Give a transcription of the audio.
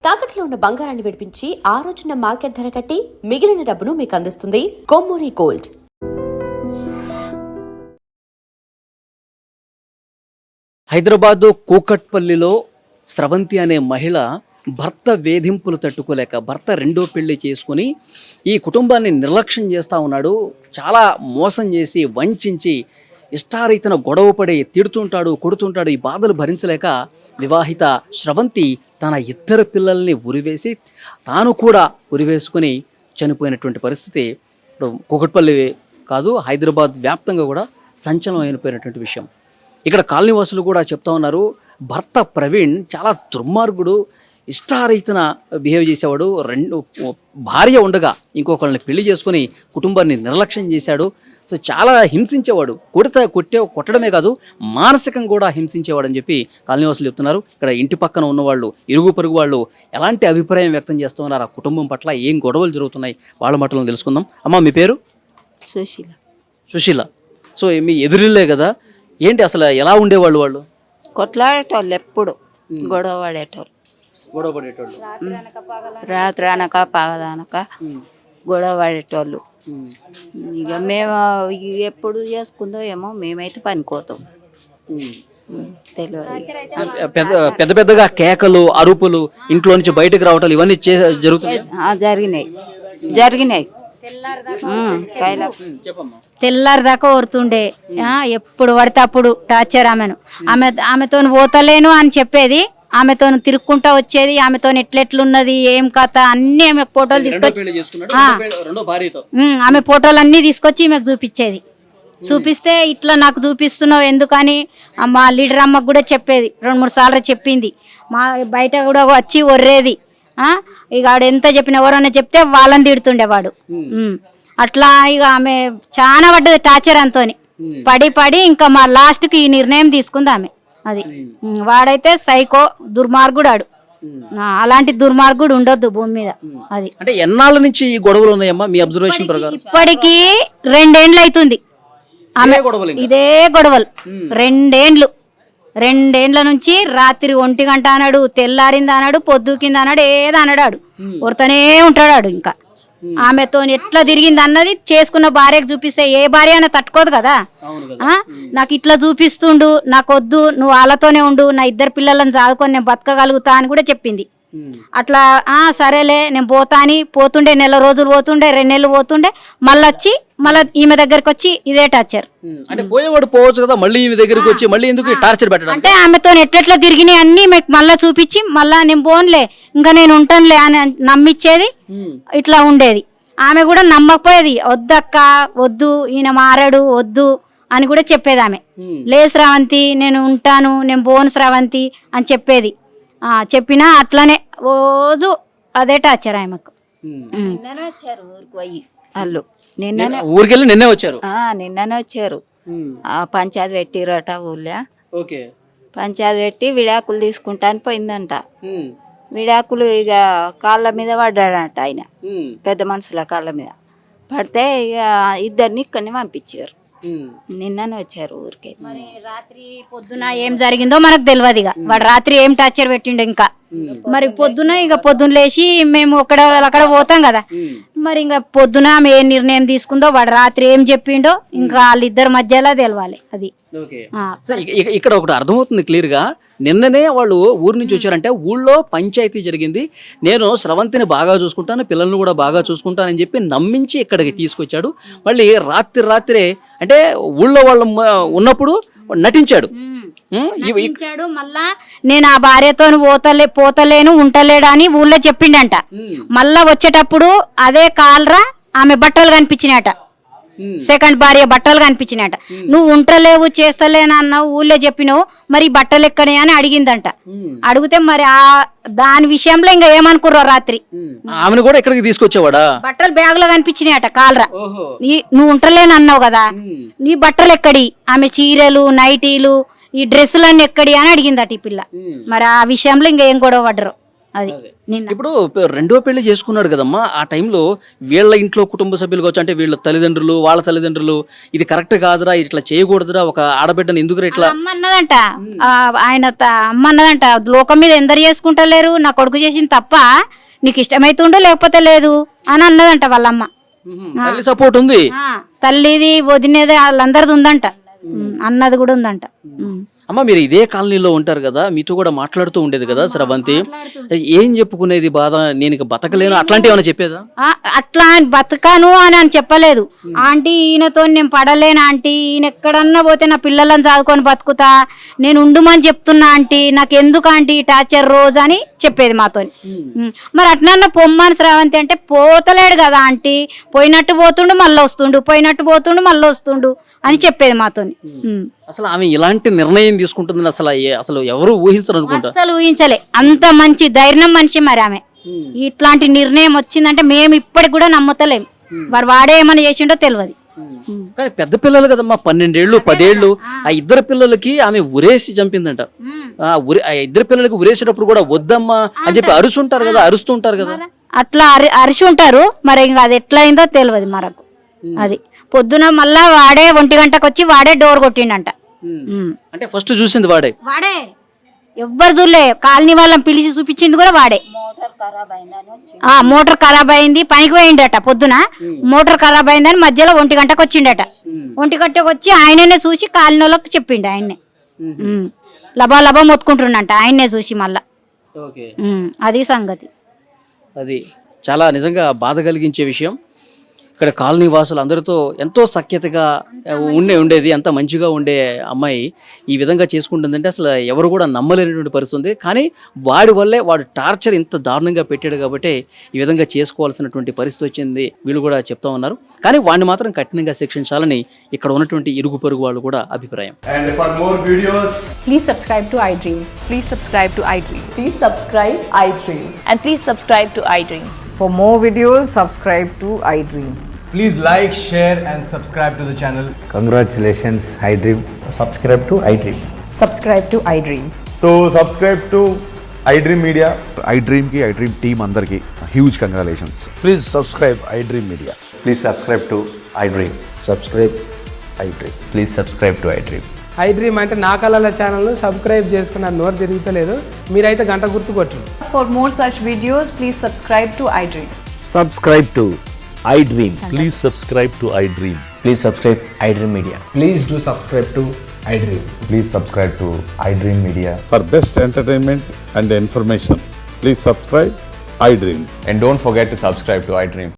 తాకట్లో ఉన్న బంగారాన్ని విడిపించి ఆ రోజున మార్కెట్ ధర కట్టి మిగిలిన డబ్బును మీకు అందిస్తుంది కొమ్మూరి గోల్డ్. హైదరాబాద్ కూకట్పల్లిలో స్రవంతి అనే మహిళ భర్త వేధింపులు తట్టుకోలేక భర్త రెండో పెళ్లి చేసుకుని ఈ కుటుంబాన్ని నిర్లక్ష్యం చేస్తూ ఉన్నాడు. చాలా మోసం చేసి వంచి ఇష్టారీతన గొడవపడి తిడుతుంటాడు, కొడుతుంటాడు. ఈ బాధలు భరించలేక వివాహిత స్రవంతి తన ఇద్దరు పిల్లల్ని ఉరివేసి తాను కూడా ఉరివేసుకుని చనిపోయినటువంటి పరిస్థితి ఇప్పుడు కూకట్పల్లి కాదు హైదరాబాద్ వ్యాప్తంగా కూడా సంచలనం అయిపోయినటువంటి విషయం. ఇక్కడ కాలనీవాసులు కూడా చెప్తా ఉన్నారు, భర్త ప్రవీణ్ చాలా దుర్మార్గుడు, ఇష్టారీతన బిహేవ్ చేసేవాడు. భార్య ఉండగా ఇంకొకళ్ళని పెళ్లి చేసుకుని కుటుంబాన్ని నిర్లక్ష్యం చేశాడు. సో చాలా హింసించేవాడు, కొట్టడమే కాదు మానసికంగా కూడా హింసించేవాడు అని చెప్పి కాలనీవాసులు చెప్తున్నారు. ఇక్కడ ఇంటి పక్కన ఉన్నవాళ్ళు, ఇరుగు పొరుగు వాళ్ళు ఎలాంటి అభిప్రాయం వ్యక్తం చేస్తూ ఉన్నారు, ఆ కుటుంబం పట్ల ఏం గొడవలు జరుగుతున్నాయి, వాళ్ళ మాటలను తెలుసుకుందాం. అమ్మ మీ పేరు? సుశీల. సుశీల. సో మీ ఎదురిల్లే కదా, ఏంటి అసలు ఎలా ఉండేవాళ్ళు వాళ్ళు? కొట్లాడేటోళ్ళు, ఎప్పుడు గొడవ పడేటోళ్ళు, రాత్రి అనక పగదనక గొడవ పడేటోళ్ళు. ఇక మేము ఎప్పుడు చేసుకుందో ఏమో, మేమైతే పనికోతాం తెలియదు. పెద్ద పెద్దగా కేకలు, అరుపులు, ఇంట్లో నుంచి బయటకు రావటాలు ఇవన్నీ జరిగినాయి. తెల్లారి దాకా ఓరుతుండే, ఎప్పుడు పడితే అప్పుడు టార్చర్. ఆమెతో పోతలేను అని చెప్పేది, ఆమెతో తిరుక్కుంటా వచ్చేది, ఆమెతో ఎట్లెట్లున్నది ఏం కథ అన్ని ఆమె ఫోటోలు తీసుకొచ్చి ఆమె ఫోటోలు అన్ని తీసుకొచ్చి ఈమెకు చూపించేది. చూపిస్తే ఇట్లా నాకు చూపిస్తున్నావు ఎందుకని మా లీడర్ అమ్మకు కూడా చెప్పేది, 2-3 సార్లు చెప్పింది. మా బయట కూడా వచ్చి ఒర్రేది. ఇక ఆడు ఎంత చెప్పిన ఎవరన్నా చెప్తే వాళ్ళని తిడుతుండేవాడు. అట్లా ఇక ఆమె చాలా పడ్డది టార్చర్ అంతోని. పడి ఇంకా మా లాస్ట్కి ఈ నిర్ణయం తీసుకుంది ఆమె. అది వాడైతే సైకో దుర్మార్గుడు, ఆడు అలాంటి దుర్మార్గుడు ఉండొద్దు భూమి మీద. అది అంటే ఎన్నాళ్ళ నుంచి ఈ గొడవలు ఉన్నాయమ్మా మీ అబ్జర్వేషన్ ప్రకారం? ఇప్పటికీ 2 ఏండ్లు అవుతుంది ఆమె ఇదే గొడవలు. 2 ఏండ్ల నుంచి రాత్రి 1 గంట అన్నాడు, తెల్లారింది అన్నాడు, పొద్దు కింద అన్నాడు, ఏదో అన్నాడు, కొడతానే ఉంటాడు. ఇంకా ఆమెతో ఎట్లా తిరిగింది అన్నది చేసుకున్న భార్యకు చూపిస్తే ఏ భార్య అయినా తట్టుకోదు కదా. నాకు ఇట్లా చూపిస్తుండు, నాకు వద్దు, నువ్వు వాళ్ళతోనే ఉండు, నా 2 పిల్లలను చదువుకొని నేను బతకగలుగుతా అని కూడా చెప్పింది. అట్లా సరేలే నేను పోతా అని పోతుండే, 1 నెల రోజులు పోతుండే, 2 నెలలు పోతుండే, మళ్ళీ ఈమె దగ్గరకు వచ్చి ఇదే టార్చర్. అంటే పోయేవాడు పోవచ్చు కదా, మళ్ళీ ఈమె దగ్గరకు వచ్చి మళ్ళీ ఎందుకు టార్చర్ పెట్టడం? అంటే ఆమెతో ఎట్లెట్లా తిరిగినాయి అన్ని మళ్ళా చూపించి మళ్ళా నేను పోన్లే ఇంకా నేను ఉంటానులే అని నమ్మిచ్చేది. ఇట్లా ఉండేది. ఆమె కూడా నమ్మకపోయేది, వద్దక్క వద్దు, ఈయన మారాడు వద్దు అని కూడా చెప్పేది ఆమె. లే శ్రావంతి నేను ఉంటాను, నేను పోను శ్రావంతి అని చెప్పేది. చెప్పినా అట్లనే రోజు అదే టార్చర్ ఆమెకు. వచ్చారు ఊరికి పోయి వాళ్ళు, ఊరికెళ్ళి నిన్నే వచ్చారు. నిన్ననే వచ్చారు. పంచాయతీ పెట్టిరట ఊళ్ళో. పంచాయతీ పెట్టి విడాకులు తీసుకుంటా అని పోయిందంట. విడాకులు ఇక కాళ్ళ మీద పడ్డాడంట ఆయన, పెద్ద మనుషుల కాళ్ళ మీద పడితే ఇక 2 ఇక్కడిని పంపించారు. నిన్ననే వచ్చారు ఊరికి. మరి రాత్రి పొద్దున ఏం జరిగిందో మనకు తెలియదు. ఇక వాడు రాత్రి ఏం టార్చర్ పెట్టిండు ఇంకా. మరి పొద్దున లేచి మేము అక్కడ పోతాం కదా, మరి ఇంకా పొద్దున ఆమె ఏ నిర్ణయం తీసుకుందో, వాడు రాత్రి ఏం చెప్పిండో ఇంకా వాళ్ళిద్దరి మధ్యలో తెలవాలి. అది ఇక్కడ ఒకటి అర్థమవుతుంది క్లియర్ గా. నిన్ననే వాళ్ళు ఊరు నుంచి వచ్చారంటే ఊళ్ళో పంచాయతీ జరిగింది, నేను స్రవంతిని బాగా చూసుకుంటాను, పిల్లల్ని కూడా బాగా చూసుకుంటానని చెప్పి నమ్మించి ఇక్కడికి తీసుకొచ్చాడు. మళ్ళీ రాత్రే అంటే ఊళ్ళో వాళ్ళు ఉన్నప్పుడు నటించాడు. మళ్ళా నేను ఆ భార్యతో పోతలేను ఉంటలేడా అని ఊళ్ళో చెప్పిండంట. మళ్ళా వచ్చేటప్పుడు అదే కాలరా ఆమె బట్టలు కనిపించినట, సెకండ్ భార్య బట్టలు కనిపించినట. నువ్వు ఉంటలేవు చేస్తలేను అన్నావు, ఊళ్ళో చెప్పినావు, మరి బట్టలు ఎక్కడే అని అడిగిందంట. అడిగితే మరి దాని విషయంలో ఇంకా ఏమనుకుర్రో రాత్రి ఆమెను కూడా ఇక్కడికి తీసుకొచ్చేవాడా, బట్టలు బ్యాగ్ లో కనిపించినాయట కాలరా. నువ్వు ఉంటలేను అన్నావు కదా, నీ బట్టలు ఎక్కడి, ఆమె చీరలు నైటీలు ఈ డ్రెస్సులన్నీ ఎక్కడి అని అడిగిందట ఈ పిల్ల. మరి ఆ విషయంలో ఇంకా ఏం గొడవ పడ్డరు. అది నిన్న ఇప్పుడు రెండో పెళ్లి చేసుకున్నాడు కదమ్మా, ఆ టైంలో వీళ్ళ ఇంట్లో కుటుంబ సభ్యులు కావచ్చు, అంటే వీళ్ళ తల్లిదండ్రులు వాళ్ళ తల్లిదండ్రులు ఇది కరెక్ట్ కాదురా, ఇట్లా చేయకూడదురా, ఒక ఆడబిడ్డను ఎందుకు ఇట్లా అమ్మ అన్నదంట, అమ్మ అన్నదంట, లోకం మీద ఎందరు చేసుకుంటలేరు, నా కొడుకు చేసింది తప్ప నీకు ఇష్టమైతుండో లేకపోతే లేదు అని అన్నదంట వాళ్ళమ్మ. తల్లి సపోర్ట్ ఉంది, తల్లిది వదినేది వాళ్ళందరిది ఉందంట, అన్నది కూడా ఉందంట. అమ్మ మీరు ఇదే కాలనీలో ఉంటారు కదా, మీతో కూడా మాట్లాడుతూ ఉండేది కదా స్రవంతి, ఏం చెప్పుకునేది బాధ, నేను ఇక బతకలేను అట్లాంటివి ఏమైనా చెప్పేదా? అట్లా బతకను అని చెప్పలేదు. ఆంటీ ఈయనతో నేను పడలేను ఆంటీ, ఈయన ఎక్కడన్నా పోతే నా పిల్లలను చదువుకొని బతుకుతా, నేను ఉండుమని చెప్తున్నా ఆంటీ, నాకు ఎందుకు ఆంటీ టార్చర్ రోజు అని చెప్పేది మాతోని. మరి అట్లన్నా పొమ్మని స్రవంతి అంటే పోతలేడు కదా ఆంటీ, పోయినట్టు పోతుండు మళ్ళీ వస్తుండు, పోయినట్టు పోతుండు మళ్ళీ వస్తుండు అని చెప్పేది మాతోని. అసలు ఆమె ఇలాంటి నిర్ణయం తీసుకుంటుందని అసలు ఎవరు ఊహించరు అనుకుంటా. అసలు ఊహించలే, అంత మంచి ధైర్యం మనిషి మరి ఆమె. ఇట్లాంటి నిర్ణయం వచ్చిందంటే మేము ఇప్పటికి కూడా నమ్మతలేం, వాడే ఏమైనా చేసిండో తెలియదు. కానీ పెద్ద పిల్లలు కదమ్మా, 12 ఏళ్ళు 10 ఏళ్ళు, ఆ ఇద్దరు పిల్లలకి ఆమె ఉరేసి చంపిందంట. ఆ ఇద్దరు పిల్లలకి ఉరేసేటప్పుడు కూడా వద్దమ్మా అని చెప్పి అరుచుంటారు కదా, అరుస్తుంటారు కదా, అట్లా అరిచి ఉంటారు. మరి ఇంకా అది ఎట్లా అయిందో తెలియదు మనకు. అది పొద్దున మళ్ళా వాడే 1 గంటకు వచ్చి వాడే డోర్ కొట్టిండంట. అంటే ఫస్ట్ చూసింది వాడే ఎవ్వరు చూడలే, కాలనీ వాళ్ళని పిలిచి చూపించింది కూడా వాడే. మోటార్ ఖరాబ్ అయింది, పనికి పోయిండట పొద్దున, మోటార్ ఖరాబ్ అయిందని మధ్యలో 1 గంటకు వచ్చిండట. 1 గంటకు వచ్చి ఆయననే చూసి కాలనీ వాళ్ళకి చెప్పిండు. ఆయన్నే లబా లబా మొత్తుకుంటుండంట ఆయన్నే చూసి మళ్ళా. అది సంగతి. అది చాలా నిజంగా బాధ కలిగించే విషయం. ఇక్కడ కాలనీ వాసులు అందరితో ఎంతో సఖ్యతగా ఉండేది, ఎంత మంచిగా ఉండే అమ్మాయి ఈ విధంగా చేసుకుంటుందంటే అసలు ఎవరు కూడా నమ్మలేనటువంటి పరిస్థితి ఉంది. కానీ వాడి వల్లే వాడు టార్చర్ ఇంత దారుణంగా పెట్టాడు కాబట్టి ఈ విధంగా చేసుకోవాల్సినటువంటి పరిస్థితి వచ్చింది వీళ్ళు కూడా చెప్తా ఉన్నారు. కానీ వాడిని మాత్రం కఠినంగా శిక్షించాలని ఇక్కడ ఉన్నటువంటి ఇరుగు పొరుగు వాళ్ళు కూడా అభిప్రాయం. And for more videos, please subscribe to iDream. Please subscribe to iDream. Please subscribe iDream. And please subscribe to iDream. For more videos, subscribe to iDream. please like, share and subscribe to the channel. Congratulations, iDream. Subscribe to iDream. Subscribe to iDream. So subscribe to iDream Media. iDream ki iDream team andarki huge congratulations. Please subscribe iDream Media. Please subscribe to iDream. Subscribe iDream. Please subscribe to iDream. iDream అంటే నా కళల ఛానల్ను subscribe చేసుకున్న నోరు తిరుగుతలేదు, మీరైతే గంట గుర్తు కొట్టండి. For more such videos, please subscribe to iDream. Subscribe to iDream. Please subscribe to iDream. Please subscribe iDream Media. Please do subscribe to iDream. Please subscribe to iDream Media. For best entertainment and information, please subscribe iDream. And don't forget to subscribe to iDream.